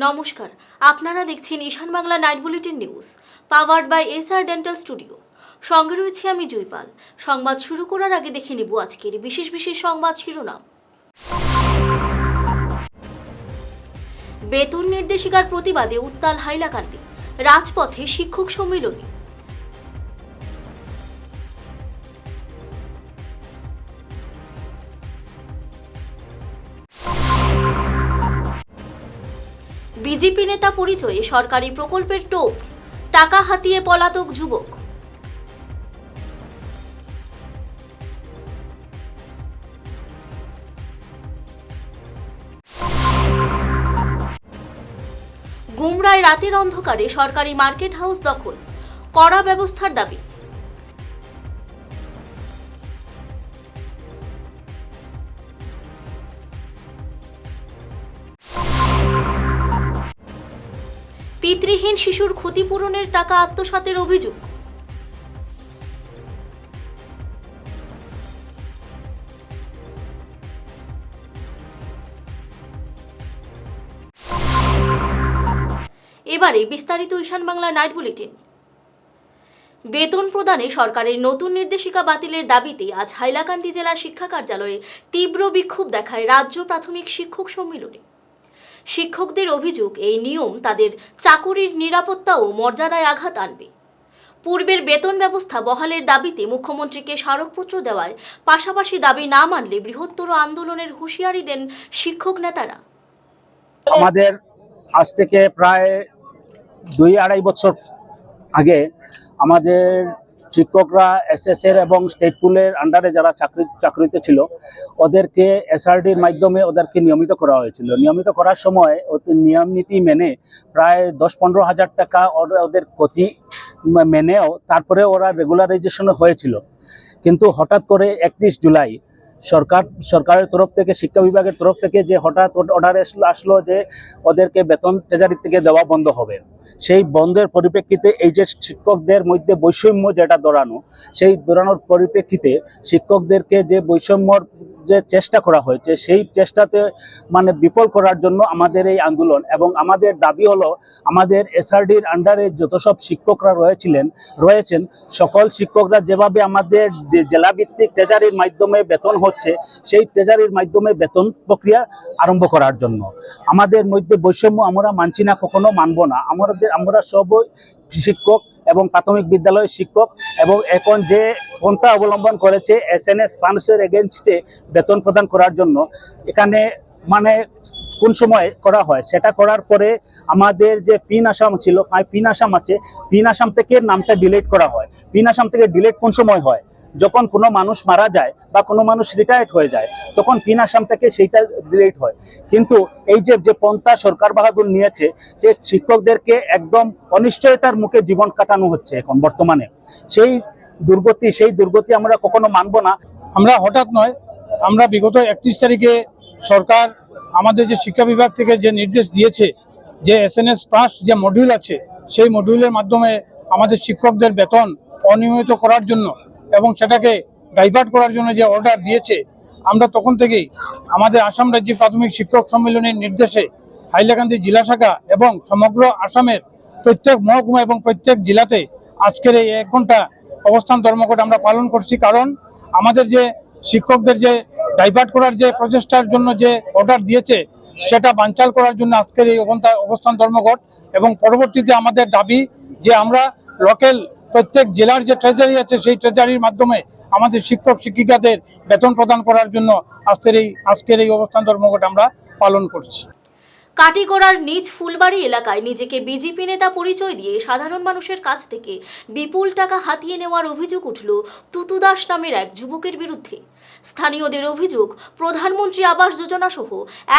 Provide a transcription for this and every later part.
নমস্কার, আপনারা দেখছেন Ishan Bangla night bulletin news, powered by SR dental studio. সঙ্গে রয়েছে আমি জয়পাল। সংবাদ শুরু করার আগে দেখে নেব আজকের বিশেষ সংবাদ শিরোনাম। বেতন নির্দেশিকার প্রতিবাদে উত্তাল হাইলাকান্দি, রাজপথে শিক্ষক সম্মেলনী। বিজেপি নেতা পরিচয়ে সরকারি প্রকল্পের টোপ, টাকা হাতিয়ে পলাতক যুবক। গুমরায় রাতের অন্ধকারে সরকারি মার্কেট হাউস দখল, কড়া ব্যবস্থার দাবি। পিতৃহীন শিশুর ক্ষতিপূরণের টাকা আত্মসাতের অভিযোগ। এবারে বিস্তারিত ঈশান বাংলা নাইট বুলেটিন। বেতন প্রদানে সরকারের নতুন নির্দেশিকা বাতিলের দাবিতে আজ হাইলাকান্দি জেলা শিক্ষা কার্যালয়ে তীব্র বিক্ষোভ দেখায় রাজ্য প্রাথমিক শিক্ষক সম্মেলনী। শিক্ষকদের অভিযোগ, এই নিয়ম তাদের চাকুরির নিরাপত্তা ও মর্যাদায় আঘাত আনবে। পূর্বের বেতন ব্যবস্থা বহালের দাবিতে মুখ্যমন্ত্রীকে স্মারকপত্র দেওয়ায় পাশাপাশি দাবি না মানলে বৃহত্তর আন্দোলনের হুঁশিয়ারি দেন শিক্ষক নেতারা। আমাদের আজ থেকে প্রায় 2-2.5 বছর আগে আমাদের শিক্ষকরা এসএস এর এবং স্টেট পুলের আন্ডারে যারা চাকরিতে ছিল ওদেরকে এসআরডির মাধ্যমে ওদেরকে নিয়মিত করা হয়েছিল। নিয়মিত করার সময় নিয়ম নীতি মেনে প্রায় 10-15 হাজার টাকা ওদের ক্ষতি মেনেও তারপরে ওরা রেগুলারাইজেশন হয়েছিল। কিন্তু হঠাৎ করে 31 জুলাই সরকারের তরফ থেকে, শিক্ষা বিভাগের তরফ থেকে যে হঠাৎ অর্ডার আসলো যে ওদেরকে বেতন ট্রেজারি থেকে দেওয়া বন্ধ হবে। সেই বন্ধের পরিপ্রেক্ষিতে এই যে শিক্ষকদের মধ্যে বৈষম্য যেটা ধরানো, সেই ধরানোর পরিপ্রেক্ষিতে শিক্ষকদেরকে যে বৈষম্যর যে চেষ্টা করা হয়েছে সেই চেষ্টাতে বিফল করার জন্য আমাদের এই আন্দোলন। এবং আমাদের দাবি হলো আমাদের এসআরডির আন্ডারে যত সব শিক্ষকরা রয়েছেন সকল শিক্ষকরা যেভাবে আমাদের জেলাভিত্তিক ট্রেজারির মাধ্যমে বেতন হচ্ছে সেই ট্রেজারির মাধ্যমে বেতন প্রক্রিয়া আরম্ভ করার জন্য। আমাদের মধ্যে বৈষম্য আমরা মানছি না, কখনো মানব না। আমরা সব শিক্ষক এবং প্রাথমিক বিদ্যালয়ের শিক্ষক, এবং এখন যে পন্থা অবলম্বন করেছে এসএনএস ফান্ডসের এগেনস্টে বেতন প্রদান করার জন্য, এখানে কোন সময় করা হয় সেটা করার পরে আমাদের যে পিন আসাম ছিল, পিন আসাম আছে, পিন আসাম থেকে নামটা ডিলিট করা হয়। পিন আসাম থেকে ডিলিট কোন সময় হয়? যখন কোনো মানুষ মারা যায় বা কোনো মানুষ রিটায়ার্ড হয়ে যায় তখন পিন আসাম থেকে সেইটা ডিলিট হয়। কিন্তু এই যে পন্থা সরকার বাহাদুর নিয়েছে, যে শিক্ষকদেরকে একদম অনিশ্চয়তার মুখে জীবন কাটানো হচ্ছে এখন বর্তমানে, সেই দুর্গতি আমরা কখনো মানব না। আমরা হঠাৎ নয়, আমরা বিগত 31 তারিখে সরকার আমাদের যে শিক্ষা বিভাগ থেকে যে নির্দেশ দিয়েছে যে এসএনএস পাস যে মডিউল আছে সেই মডিউলের মাধ্যমে আমাদের শিক্ষকদের বেতন অনিয়মিত করার জন্য এবং সেটাকে ডাইভার্ট করার জন্য যে অর্ডার দিয়েছে, আমরা তখন থেকেই আমাদের আসাম রাজ্য প্রাথমিক শিক্ষক সম্মেলনের নির্দেশে হাইলাকান্দি জেলা শাখা এবং সমগ্র আসামের প্রত্যেক মহকুমা এবং প্রত্যেক জেলাতে আজকের এই 1 ঘন্টা অবস্থান ধর্মঘট আমরা পালন করছি। কারণ আমাদের যে শিক্ষকদের যে ডাইভার্ট করার যে প্রচেষ্টার জন্য যে অর্ডার দিয়েছে সেটা বানচাল করার জন্য আজকের এই অবস্থান ধর্মঘট। এবং পরবর্তীতে আমাদের দাবি যে আমরা লোকাল প্রত্যেক জেলার যে ট্রেজারি আছে সেই ট্রেজারির মাধ্যমে আমাদের শিক্ষক শিক্ষিকাদের বেতন প্রদান করার জন্য আজকের এই অবস্থান ধর্মঘট আমরা পালন করছি। কাটিগড়ার নিজ ফুলবাড়ি এলাকায় নিজেকে বিজেপি নেতা পরিচয় দিয়ে সাধারণ মানুষের কাছ থেকে বিপুল টাকা হাতিয়ে নেওয়ার অভিযোগ উঠল তুতু দাস নামের এক যুবকের বিরুদ্ধে। স্থানীয়দের অভিযোগ, প্রধানমন্ত্রী আবাস যোজনা সহ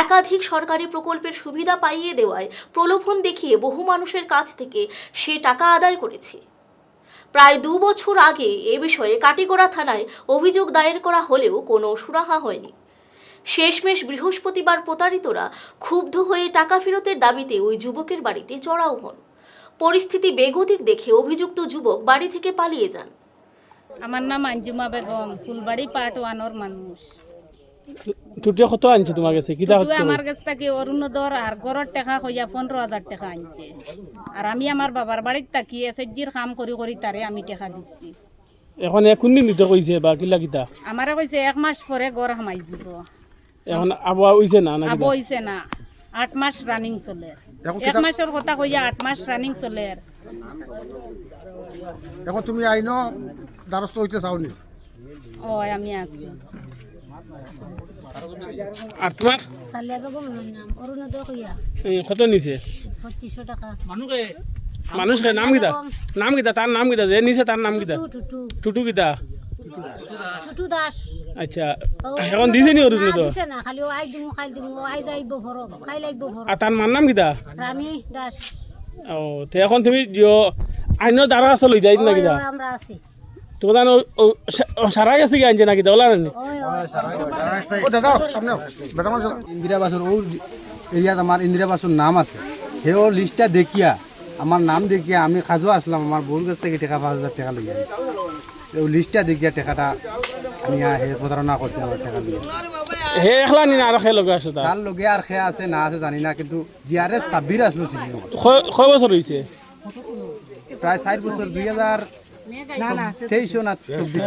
একাধিক সরকারি প্রকল্পের সুবিধা পাইয়ে দেওয়ায় প্রলোভন দেখিয়ে বহু মানুষের কাছ থেকে সে টাকা আদায় করেছে। প্রায় 2 বছর আগে এ বিষয়ে কাটিগড়া থানায় অভিযোগ দায়ের করা হলেও কোনো সুরাহা হয়নি। শেষমেশ বৃহস্পতিবার প্রতারিতরা ক্ষুব্ধ হয়ে টাকা ফেরতের দাবিতে ওই যুবকের বাড়িতে চড়াও হন। পরিস্থিতি বেগতিক দেখে অভিযুক্ত যুবক বাড়ি থেকে পালিয়ে যান। আমার নাম আঞ্জুমা বেগম, ফুলবাড়ি পার্ট 1 মানুষ। টুটিয়া কত আনছে তোমার কাছে কিতা তুই আমার কাছ থেকে অরুণোদর আর গড়ের টাকা হইয়া 15,000 টাকা আনছে আর আমি আমার বাবার বাড়ির থাকি এসএসজির কাম করি করি তারে আমি টাকা দিচ্ছি। এখন কোন দিন দিতে কইছে বা কিলা কিতা আমারে কইছে 1 মাস পরে গড় হামাই দিব। এখন আবহাওয়া হইছে না না আবো হইছে না 8 মাস রানিং চলে 1 মাসের কথা কইয়া 8 মাস রানিং চলে। এখন তুমি আইনো দ্বারস্থ হইতে চাওনি? ও আমি আছি। আর তোমার সালিয়া বেগম আমার নাম অরুণোদয় কইয়া কত নিছে 2500 টাকা মানুষকে নাম কিতা তার নাম কিতা যে নিছে তার নাম কিতা টুটু টুটু কিতা টুটু দাস আচ্ছা এখন দিছে নি অরুণ তো দিছে না খালি ও আই দিমু খাই দিমু ও আই যাইব ভরব খাই লাইব ভরব আর তার মার নাম কিতা রানী দাস ও তে এখন তুমি আইনের দ্বারা আসল লই যাই না কিতা ওই আমরা আছি তোমার সারা গেছে কি আনছে না কিতা ওলা না ওই ওই ও দাদা সামনে বেটা মানুষ ইন্দিরা বাসুর ও এরিয়াত আমার ইন্দিরা বাসুর নাম আছে সেই ও লিস্টটা দেখিয়া আমার নাম দেখিয়া আমি খাজো আসলাম আমার বোন কাছ থেকে টাকা 5,000 টাকা লইয়া ও লিস্টটা দেখিয়া টাকাটা আমি হে প্রতারণা করছি আমার টাকা দিয়ে হে একলা নি না আর খেয়ে লগে আসো তার লগে আর খেয়া আছে না আছে জানি না কিন্তু জিআরএস 26 আসলো ছিল কয় বছর হইছে প্রায় 60 বছর 2023 না 24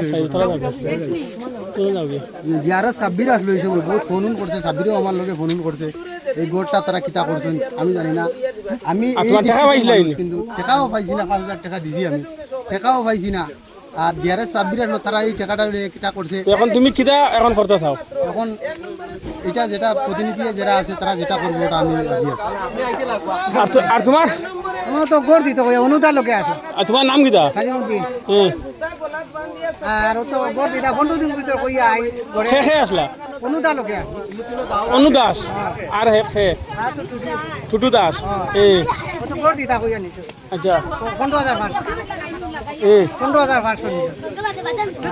জিআরএস 26 আসলো হইছে বহুত ফোন করছে 26 আমার লগে ফোন করছে এই গোটটা তারা কিতা করছেন আমি জানি না আমি এই টাকা পাইছিলেন কিন্তু টাকাও পাইছি না 5,000 টাকা দিছি আমি টাকাও পাইছি না আর জিআরএস 26 আসলো তারা এই টাকাটা কিতা করছে এখন তুমি কিতা এখন করতে চাও এখন এটা যেটা প্রতিনিধি যারা আছে তারা যেটা করবো ওটা আমি রাজি আছি আর তোমার আমার তো গড় দিতে কই অনুদা লোকে আছে আর তোমার নাম কিতা কাজমুদ্দিন হ্যাঁ আর ও তো গড় দিতা 15 দিন ভিতর কই আই গড়ে খে আসলা অনুদা লোকে আছে অনু দাস আর হে খে আর তো টুটু দাস ও তো গড় দিতা কই আনিছে আচ্ছা 15,500 15,500 নিছে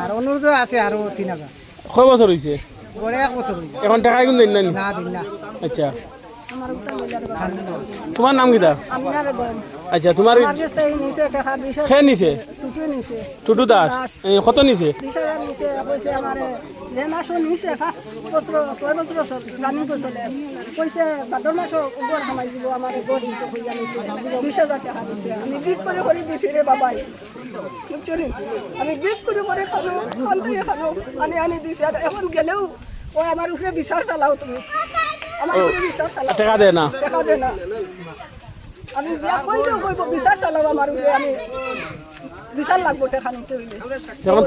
আর অনুদা আছে আর 3,000 কয় বছর হইছে গড়ে 1 বছর হইছে এখন টাকা কিন্তু দিন নাই না দিন না আচ্ছা তোমার নাম কিতা আমরা বেগম আচ্ছা তোমার আজকে এই নিছে টাকা 20 খে নিছে টুটু নিছে টুটু দাস কত নিছে 20,000 নিছে কইছে আমারে যে মাসও নিছে 5 বছর 6 বছর রানিং করছিল কইছে ভাদ্র মাসও গড় হামাই দিব আমারে গড় দিতে কইয়া নিছে 20,000 টাকা দিছে আমি বিট করে দিছি রে বাবাই বুঝছনি আমি বিট করে খানো খানো আনি দিছি আর এখন গেলেও ও আমার উপরে বিচার চালাও তুমি আমার উপরে বিচার চালাও টাকা দে না আমি বিয়া কইলেও কইব বিচার চালাও আমার উপরে আমি বিচার লাগবো টাকা নিতে হইলে যখন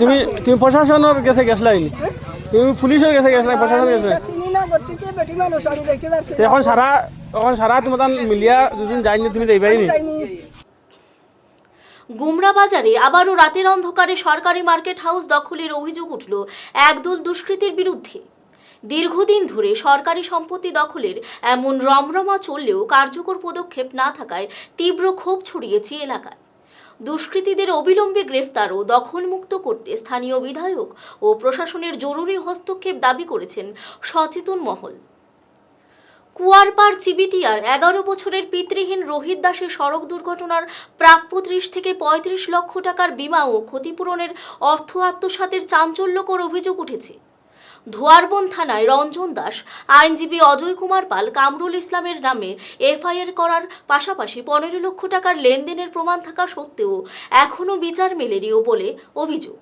তুমি প্রশাসনের কাছে গেছলাই তুমি পুলিশের কাছে গেছলাই প্রশাসনের কাছে চিনি না গতিকে বেটি মানুষ আমি দেখতে পারছি তো এখন সারা তোমার মিলিয়া দুদিন যাইনি তুমি যাইবাই নি গুমরা বাজারে আবারও রাতের অন্ধকারে সরকারি মার্কেট হাউস দখলের অভিযোগ উঠল একদল দুষ্কৃতীর বিরুদ্ধে। দীর্ঘদিন ধরে সরকারি সম্পত্তি দখলের এমন রমরমা চললেও কার্যকর পদক্ষেপ না থাকায় তীব্র ক্ষোভ ছড়িয়েছে এলাকায়। দুষ্কৃতীদের অবিলম্বে গ্রেফতার ও দখলমুক্ত করতে স্থানীয় বিধায়ক ও প্রশাসনের জরুরি হস্তক্ষেপ দাবি করেছেন সচেতন মহল। কুয়ারপাড় চিবিটিয়ার 11 বছরের পিতৃহীন রোহিত দাসের সড়ক দুর্ঘটনার প্রাপ্য 30 থেকে 35 লক্ষ টাকার বীমা ও ক্ষতিপূরণের অর্থ আত্মসাতের চাঞ্চল্যকর অভিযোগ উঠেছে। ধোয়ারবন থানায় রঞ্জন দাস, আইনজীবী অজয় কুমার পাল, কামরুল ইসলামের নামে এফআইআর করার পাশাপাশি 15 লক্ষ টাকার লেনদেনের প্রমাণ থাকা সত্ত্বেও এখনও বিচার মেলেনি বলে অভিযোগ।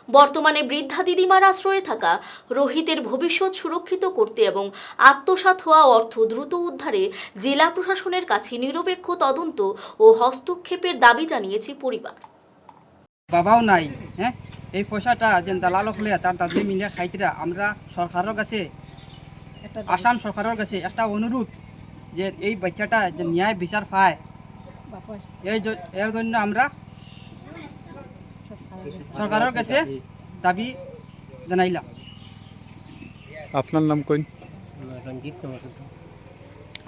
বর্তমানে বৃদ্ধা দিদিমার আশ্রয়ে থাকা রোহিতের ভবিষ্যৎ সুরক্ষিত করতে এবং আত্মসাৎ হওয়া অর্থ দ্রুত উদ্ধারে জেলা প্রশাসনের কাছে নিরপেক্ষ তদন্ত ও হস্তক্ষেপের দাবি জানিয়েছে পরিবার। বাবাও নাই, হ্যাঁ, এই পয়সাটা যেন দালাল হলে তার দাদি মিলিয়ে খাইতরা আমরা সরকারের কাছে আসাম সরকারের কাছে একটা অনুরোধ যে এই বাচ্চাটা যে ন্যায় বিচার পায় এর জন্য আমরা সরকারের কাছে দাবি জানাইলাম। আপনার নাম কই? রঞ্জিত।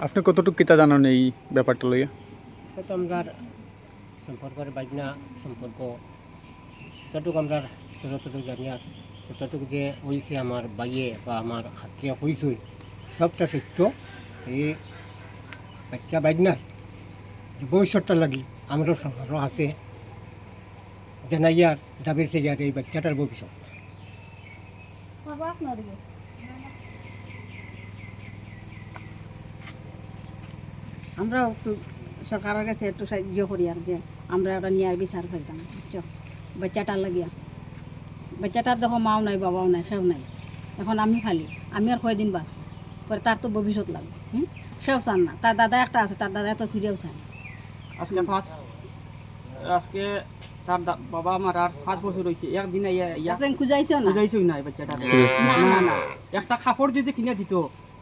আপনি কতটুকু কিতা জানেন এই ব্যাপারটা লইয়া? আমরা সম্পর্কের বাজনা সম্পর্ক যতটুকু আমরা যতটুকু জানি আর যতটুকু যে হয়েছে আমার বাইয়ে বা আমার হাতে হয়েছে সবটা সত্য। এই বাচ্চা বাজনার যে ভবিষ্যৎটা লাগি আমরা সরকারের হাতে জানাইয়ার দাবির সে এই বাচ্চাটার ভবিষ্যৎ আমরাও একটু সরকারের কাছে একটু সাহায্য করি আর যে আমরা একটা ন্যায় বিচার পাইতাম বুঝছো বাচ্চাটার লাগিয়া বাচ্চাটার দেখো মাও নাই বাবাও নাই সেও নাই এখন আমি খালি আমি আর কয়দিন বাঁচবো পরে তার তো ভবিষ্যৎ লাগবে সেও চান না তার দাদা একটা আছে তার দাদা এত ছিঁড়েও চান আজকে তার বাবা আমার আর 5 বছর হয়েছে একদিন খুঁজাইছেও না বুঝাইছই নাই বাচ্চাটা না না একটা কাপড় যদি কিনে দিত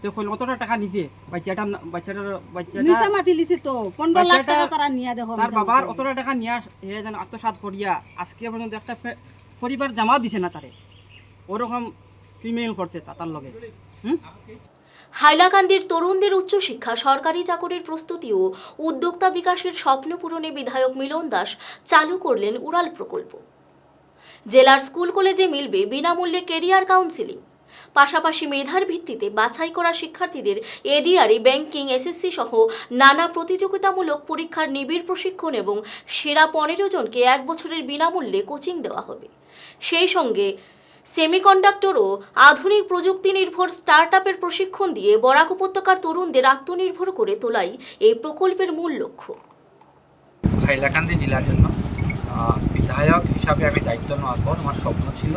তো কতটা টাকা নিছে বাচ্চাটা নিচে মাতি লিছি তো 15 লাখ টাকা তারা নিয়ে দেখো তার বাবার অতটা টাকা নিয়ে হে যেন আত্মসাৎ করিয়া আজকে পর্যন্ত একটা পরিবার জামাও দিছে না তারে ওরকম ক্রিমিনাল করছে তার লগে হাইলাকান্দির তরুণদের উচ্চশিক্ষা সরকারি চাকরির প্রস্তুতি ও উদ্যোক্তা বিকাশের স্বপ্ন পূরণে বিধায়ক মিলন দাস চালু করলেন উড়াল প্রকল্প। জেলার স্কুল কলেজে মিলবে বিনামূল্যে কেরিয়ার কাউন্সিলিং, পাশাপাশি মেধার ভিত্তিতে বাছাই করা শিক্ষার্থীদের এডিআরই, ব্যাংকিং, এসএসসি সহ নানা প্রতিযোগিতামূলক পরীক্ষার নিবিড় প্রশিক্ষণ এবং সেরা 15 জনকে 1 বছরের বিনামূল্যে কোচিং দেওয়া হবে। সেই সঙ্গে সেমিকন্ডাক্টর ও আধুনিক প্রযুক্তি নির্ভর স্টার্টআপের প্রশিক্ষণ দিয়ে বরাক উপত্যকার তরুণদের আত্মনির্ভর করে তোলাই এই প্রকল্পের মূল লক্ষ্য। হাইলাকান্দি জেলার জন্য বিধায়ক হিসাবে আমি দায়িত্ব নেওয়ার পর আমার স্বপ্ন ছিল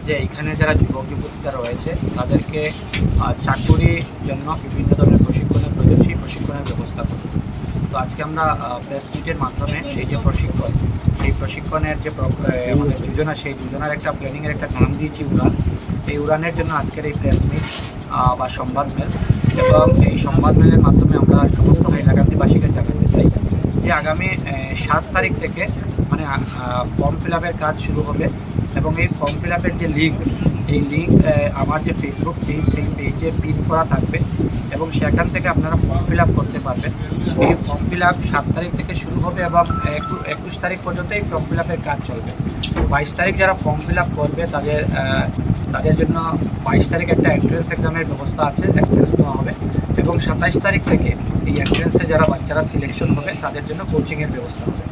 যে এখানে যারা যুবক যুবতীরা রয়েছে তাদেরকে চাকরির জন্য বিভিন্ন ধরনের প্রশিক্ষণের প্রয়োজন, সেই প্রশিক্ষণের ব্যবস্থা করব। তো আজকে আমরা প্রেস মিটের মাধ্যমে সেই যে প্রশিক্ষণ, সেই প্রশিক্ষণের যে আমাদের যোজনা, সেই যোজনার একটা প্ল্যানিংয়ের একটা নাম দিয়েছি উড়ান। এই উড়ানের জন্য আজকের এই প্রেস মিট বা সংবাদ মেল, এবং এই সংবাদ মেলের মাধ্যমে আমরা সমস্ত হাইলাকান্দিবাসীকে জানাতে চাই যে আগামী 7 তারিখ থেকে মানে ফর্ম ফিল আপের কাজ শুরু হবে, এবং এই ফর্ম ফিল আপের যে লিঙ্ক, এই লিঙ্ক আমার যে ফেসবুক পেজ, সেই পেজে পিন করা থাকবে এবং সেখান থেকে আপনারা ফর্ম ফিল আপ করতে পারবেন। এই ফর্ম ফিল আপ 7 তারিখ থেকে শুরু হবে এবং 21 তারিখ পর্যন্ত এই ফর্ম ফিল আপের কাজ চলবে। 22 তারিখ যারা ফর্ম ফিল আপ করবে তাদের জন্য 22 তারিখ একটা এন্ট্রেন্স এক্সামের ব্যবস্থা আছে, এন্ট্রেন্স নেওয়া হবে, এবং 27 তারিখ থেকে এই এন্ট্রেন্সে যারা বাচ্চারা সিলেকশন হবে তাদের জন্য কোচিংয়ের ব্যবস্থা হবে।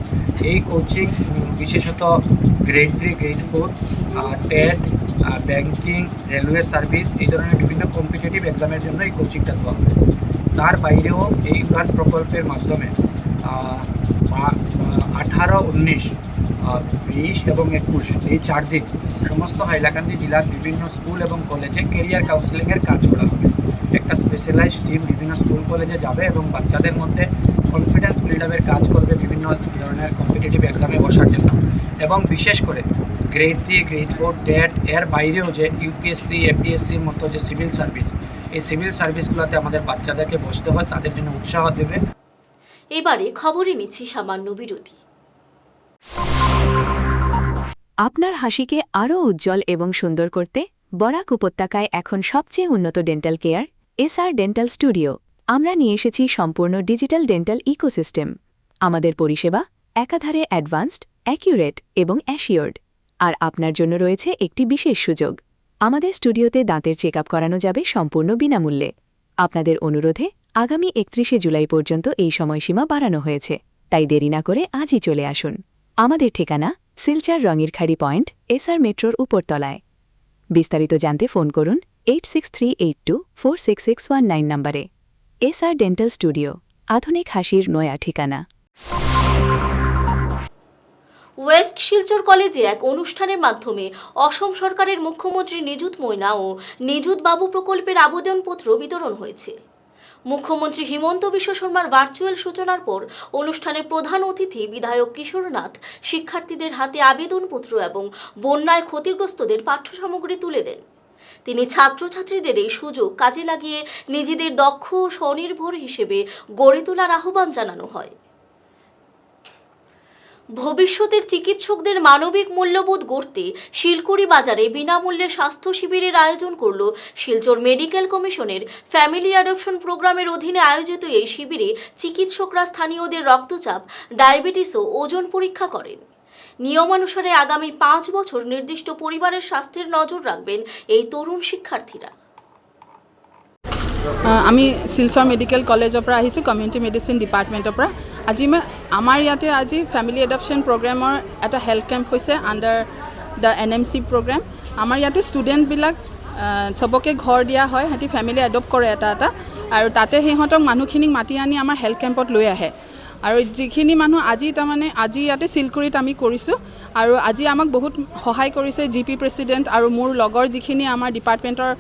এই কোচিং বিশেষত grade 3, grade 4, TET, banking, railway service, এই ধরনের বিভিন্ন কম্পিটিটিভ এক্সামের জন্য এই কোচিংটা দেওয়া হবে। তার বাইরেও এই উড়ান প্রকল্পের মাধ্যমে 18, 19, 20 এবং 21 এই 4 দিন সমস্ত হাইলাকান্দি জেলার বিভিন্ন স্কুল এবং কলেজে কেরিয়ার কাউন্সেলিংয়ের কাজ করা হবে। একটা স্পেশালাইজড টিম বিভিন্ন স্কুল কলেজে যাবে এবং বাচ্চাদের মধ্যে কনফিডেন্স বিল্ড আপের কাজ করবে বিভিন্ন ধরনের কম্পিটিটিভ এক্সামে বসার জন্য, এবং বিশেষ করে গ্রেড 3, গ্রেড 4, টেট এর বাইরেও যে ইউপিএসসি, এপিএসসির মতো যে সিভিল সার্ভিস, এই সিভিল সার্ভিসগুলোতে আমাদের বাচ্চাদেরকে বসতে হয়, তাদের জন্য উৎসাহ দেবে। এবারে খবরে নিচ্ছি সামান্য বিরতি। আপনার হাসিকে আরও উজ্জ্বল এবং সুন্দর করতে বরাক উপত্যকায় এখন সবচেয়ে উন্নত dental care SR dental studio. আমরা নিয়ে এসেছি সম্পূর্ণ ডিজিটাল ডেন্টাল ইকোসিস্টেম। আমাদের পরিষেবা একাধারে অ্যাডভান্সড, অ্যাকিউরেট এবং অ্যাসিওর্ড। আর আপনার জন্য রয়েছে একটি বিশেষ সুযোগ। আমাদের স্টুডিওতে দাঁতের চেক আপ করানো যাবে সম্পূর্ণ বিনামূল্যে। আপনাদের অনুরোধে আগামী 31শে জুলাই পর্যন্ত এই সময়সীমা বাড়ানো হয়েছে, তাই দেরি না করে আজই চলে আসুন। আমাদের ঠিকানা সিলচার রঙিরখাড়ি পয়েন্ট, এসআর মেট্রোর উপরতলায়। বিস্তারিত জানতে ফোন করুন 8638246619 নম্বরে। এসআর ডেন্টাল স্টুডিও, আধুনিক হাসির নয়া ঠিকানা। ওয়েস্ট শিলচর কলেজে এক অনুষ্ঠানের মাধ্যমে অসম সরকারের মুখ্যমন্ত্রী নিযুত ময়না ও নিযুত বাবু প্রকল্পের আবেদনপত্র বিতরণ হয়েছে। মুখ্যমন্ত্রী হিমন্ত বিশ্ব শর্মার ভার্চুয়াল সূচনার পর অনুষ্ঠানে প্রধান অতিথি বিধায়ক কিশোরনাথ শিক্ষার্থীদের হাতে আবেদনপত্র এবং বন্যায় ক্ষতিগ্রস্তদের পাঠ্যসামগ্রী তুলে দেন। তিনি ছাত্রছাত্রীদের এই সুযোগ কাজে লাগিয়ে নিজেদের দক্ষ ও স্বনির্ভর হিসেবে গড়ে তোলার আহ্বান জানানো হয়। ভবিষ্যতের চিকিৎসকদের মানবিক মূল্যবোধ গড়তে শিলকুড়ি বাজারে বিনামূল্যে স্বাস্থ্য শিবিরের আয়োজন করল শিলচর মেডিকেল কমিশনের ফ্যামিলি অ্যাডপশন প্রোগ্রামের অধীনে আয়োজিত এই শিবিরে চিকিৎসকরা স্থানীয়দের রক্তচাপ, ডায়াবেটিস ও ওজন পরীক্ষা করেন। নিয়মানুসারে আগামী 5 বছর নির্দিষ্ট পরিবারের স্বাস্থ্যের নজর রাখবেন এই তরুণ শিক্ষার্থীরা। আমি শিলচৰ মেডিকেল কলেজৰ পৰা আহিছোঁ, কমিউনিটি মেডিচিন ডিপাৰ্টমেণ্টৰ পৰা। আজি আমাৰ ইয়াতে আজি ফেমিলি এডপশ্যন প্ৰগ্ৰেমৰ এটা হেল্থ কেম্প হৈছে আণ্ডাৰ দ্য NMC প্ৰগ্ৰেম। আমাৰ ইয়াতে ষ্টুডেণ্টবিলাক চবকে ঘৰ দিয়া হয়, সিহঁতি ফেমিলি এডপ্ট কৰে এটা এটা, আৰু তাতে সিহঁতক মানুহখিনিক মাতি আনি আমাৰ হেল্থ কেম্পত লৈ আহে। আৰু যিখিনি মানুহ আজি তাৰমানে আজি ইয়াতে চিলকুৰিত আমি কৰিছোঁ, আৰু আজি আমাক বহুত সহায় কৰিছে GP প্ৰেচিডেণ্ট আৰু মোৰ লগৰ যিখিনি আমাৰ ডিপাৰ্টমেণ্টৰ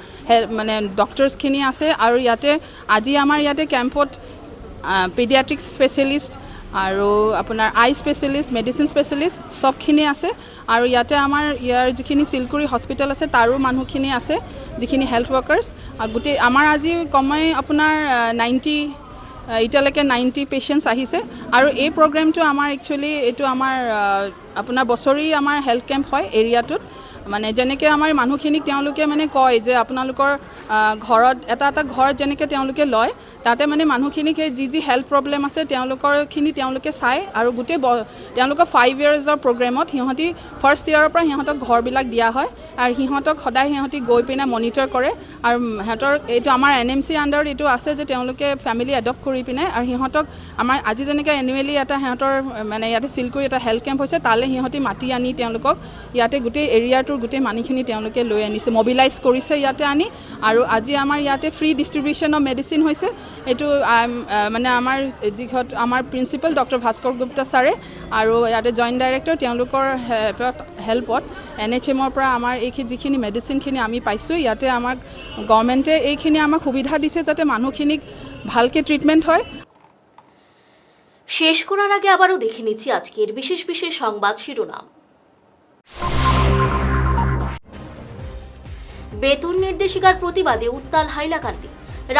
মানে ডক্টৰ্ছখিনি আছে। আৰু ইয়াতে আজি আমাৰ ইয়াতে কেম্পত পেডিয়াট্ৰিক্স স্পেচিয়েলিষ্ট আৰু আপোনাৰ আই স্পেচিয়েলিষ্ট, মেডিচিন স্পেচিয়েলিষ্ট চবখিনি আছে। আৰু ইয়াতে আমাৰ ইয়াৰ যিখিনি চিলকুৰি হস্পিটেল আছে তাৰো মানুহখিনি আছে, যিখিনি হেল্থ ৱৰ্কাৰ্ছ। আৰু গোটেই আমাৰ আজি কমেই আপোনাৰ 90 এতিয়ালৈকে 90 পেচেণ্টছ আহিছে। আৰু এই প্ৰগ্ৰেমটো আমাৰ একচুৱেলি এইটো আমাৰ আপোনাৰ বছৰি আমাৰ হেল্থ কেম্প হয় এৰিয়াটোত। মানে যেনেকৈ আমাৰ মানুহখিনিক তেওঁলোকে মানে কয় যে আপোনালোকৰ ঘৰত এটা এটা ঘৰত যেনেকৈ তেওঁলোকে লয়, তাতে মানে মানুহখিনিক সেই যি হেল্থ প্ৰব্লেম আছে তেওঁলোকে চায়। আৰু গোটেই তেওঁলোকৰ 5 yearsৰ প্ৰগ্ৰেমত সিহঁতি ফাৰ্ষ্ট ইয়াৰৰ পৰা সিহঁতক ঘৰবিলাক দিয়া হয়, আৰু সিহঁতক সদায় সিহঁতি গৈ পিনে মনিটৰ কৰে। আৰু সিহঁতৰ এইটো আমাৰ NMC আণ্ডাৰত এইটো আছে যে তেওঁলোকে ফেমিলি এডপ্ট কৰি পিনে, আৰু সিহঁতক আমাৰ আজি যেনেকৈ এনুৱেলি এটা সিহঁতৰ মানে ইয়াতে চিলকুৰি এটা হেল্থ কেম্প হৈছে, তালৈ সিহঁতি মাতি আনি তেওঁলোকক ইয়াতে গোটেই এৰিয়াটোৰ গোটেই মানুহখিনি তেওঁলোকে লৈ আনিছে, মবিলাইজ কৰিছে ইয়াতে আনি। আৰু আজি আমাৰ ইয়াতে ফ্ৰী ডিষ্ট্ৰিবিউশ্যন অফ মেডিচিন হৈছে। এইটো মানে আমাৰ যিহঁত আমাৰ প্ৰিন্সিপাল ডক্টৰ ভাস্কৰ গুপ্তা ছাৰে আৰু ইয়াতে জইণ্ট ডাইৰেক্টৰ তেওঁলোকৰ হেল্পত NHMৰ পৰা আমাৰ এইখিনি যিখিনি মেডিচিনখিনি আমি পাইছোঁ, ইয়াতে আমাক গভৰ্ণমেণ্টে এইখিনি আমাক সুবিধা দিছে যাতে মানুহখিনিক ভালকৈ ট্ৰিটমেণ্ট হয়। শেষ করার আগে আবারও দেখে নিচ্ছি আজকের বিশেষ বিশেষ সংবাদ শিরোনাম। বেতন নির্দেশিকার প্রতিবাদে উত্তাল হাইলাকান্দি,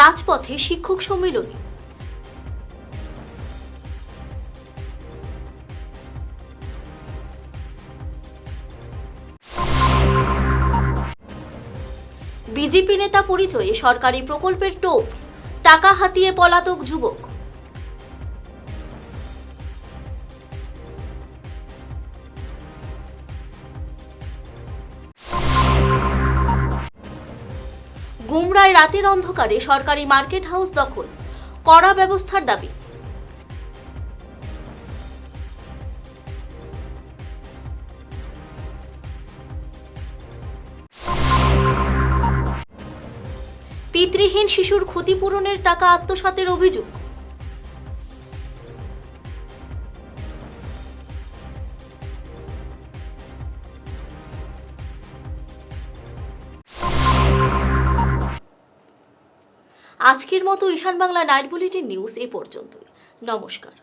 রাজপথে শিক্ষক সম্মিলনী। বিজেপি নেতা পরিচয়ে সরকারি প্রকল্পের টোপ, টাকা হাতিয়ে পলাতক যুবক। গুমরায় রাতের অন্ধকারে সরকারি মার্কেট হাউস দখল, কড়া ব্যবস্থার দাবি। পিতৃহীন শিশুর ক্ষতিপূরণের টাকা আত্মসাতের অভিযোগ। আজকের মতো ঈশান বাংলা নাইট বুলেটিন নিউজ এ পর্যন্তই। নমস্কার।